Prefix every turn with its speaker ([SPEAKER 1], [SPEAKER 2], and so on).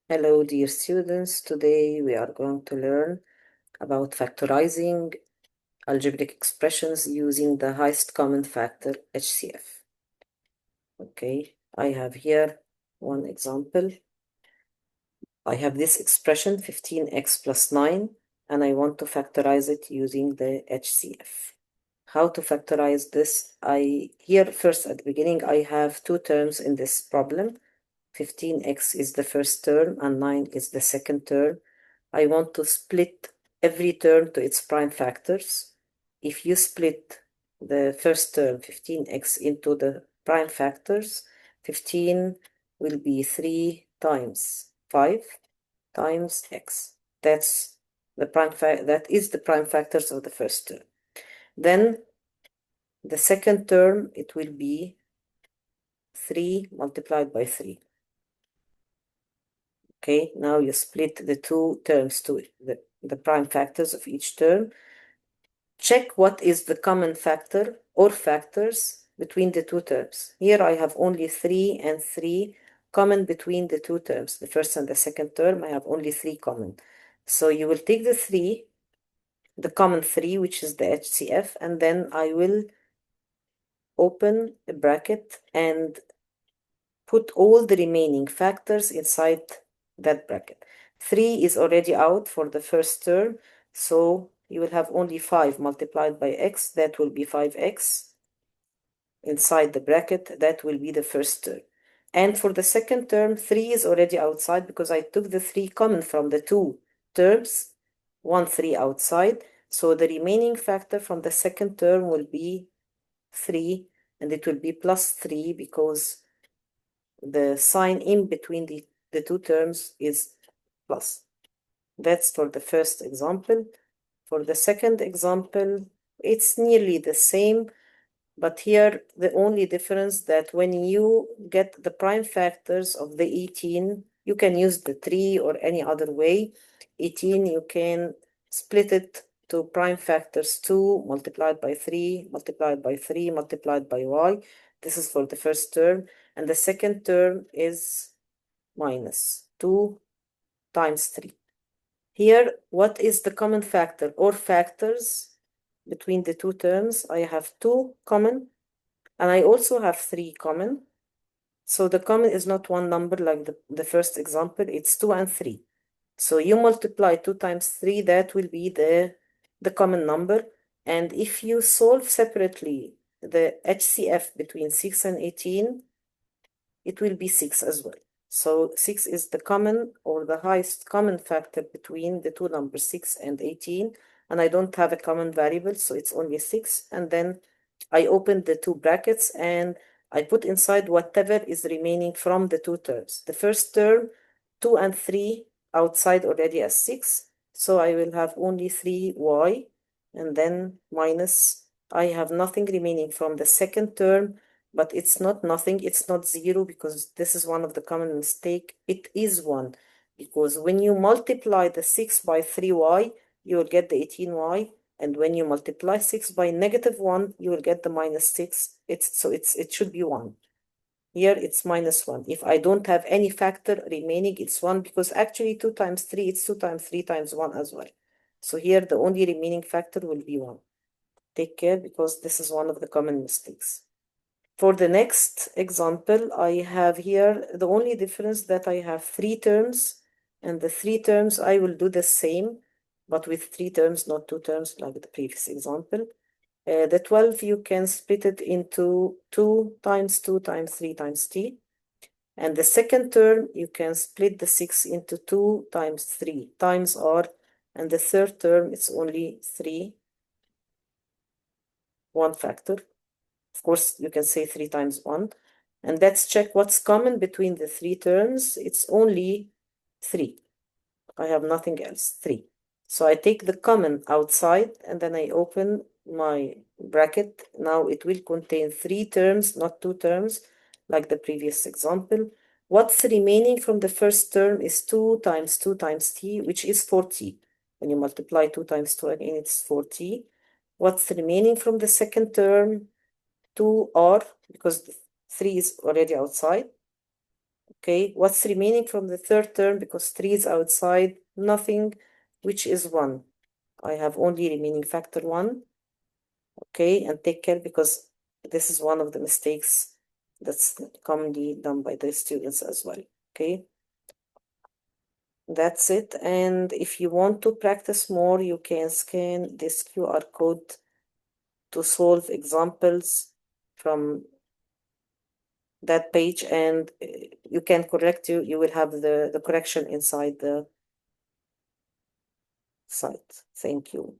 [SPEAKER 1] Hello, dear students. Today we are going to learn about factorizing algebraic expressions using the highest common factor, HCF. Okay, I have here one example. I have this expression 15x plus 9, and I want to factorize it using the HCF. How to factorize this? Here first at the beginning, I have two terms in this problem. 15x is the first term and 9 is the second term. I want to split every term to its prime factors. If you split the first term 15x into the prime factors, 15 will be 3 times 5 times x. That is the prime factors of the first term. Then the second term, it will be 3 multiplied by 3. Okay, now you split the two terms to the prime factors of each term. Check what is the common factor or factors between the two terms. Here I have only 3 and 3 common between the two terms. The first and the second term, I have only 3 common. So you will take the common 3, which is the HCF, and then I will open a bracket and put all the remaining factors inside that bracket. 3 is already out for the first term, so you will have only 5 multiplied by x, that will be 5x. Inside the bracket, that will be the first term. And for the second term, 3 is already outside because I took the 3 common from the two terms, 1, 3 outside. So the remaining factor from the second term will be 3, and it will be plus 3 because the sign in between the two terms is plus. That's for the first example. For the second example, it's nearly the same, but here the only difference that when you get the prime factors of the 18, you can use the 3 or any other way. 18, you can split it to prime factors 2 multiplied by 3 multiplied by 3 multiplied by y. This is for the first term, and the second term is minus 2 times 3. Here, what is the common factor or factors between the two terms? I have 2 common, and I also have 3 common. So the common is not one number like the first example, it's 2 and 3. So you multiply 2 times 3, that will be the common number. And if you solve separately the HCF between 6 and 18, it will be 6 as well. So 6 is the common or the highest common factor between the two numbers 6 and 18. And I don't have a common variable, so it's only 6. And then I open the two brackets and I put inside whatever is remaining from the two terms. The first term, 2 and 3 outside already as 6. So I will have only 3y, and then minus, I have nothing remaining from the second term, but it's not nothing, it's not 0, because this is one of the common mistake. It is 1, because when you multiply the 6 by 3y, you will get the 18y, and when you multiply 6 by -1, you will get the -6. It should be 1. Here it's -1. If I don't have any factor remaining, it's 1, because actually 2 times 3, it's 2 times 3 times 1 as well. So here the only remaining factor will be 1. Take care, because this is one of the common mistakes. For the next example, I have here the only difference that I have 3 terms, and the 3 terms I will do the same, but with 3 terms, not 2 terms like the previous example. The 12, you can split it into 2 times 2 times 3 times t. And the second term, you can split the 6 into 2 times 3 times r. And the third term, it's only 3, 1 factor. Of course, you can say 3 times 1. And let's check what's common between the 3 terms. It's only 3. I have nothing else, 3. So I take the common outside, and then I open my bracket. Now it will contain 3 terms, not 2 terms, like the previous example. What's remaining from the first term is 2 times 2 times t, which is 4t. When you multiply 2 times 2 again, it's 4t. What's remaining from the second term? 2r, because the 3 is already outside. Okay, what's remaining from the third term, because 3 is outside? Nothing, which is 1. I have only remaining factor 1. Okay, and take care, because this is one of the mistakes that's commonly done by the students as well. Okay, that's it. And if you want to practice more, you can scan this QR code to solve examples from that page, and you can correct, you will have the correction inside the site. Thank you.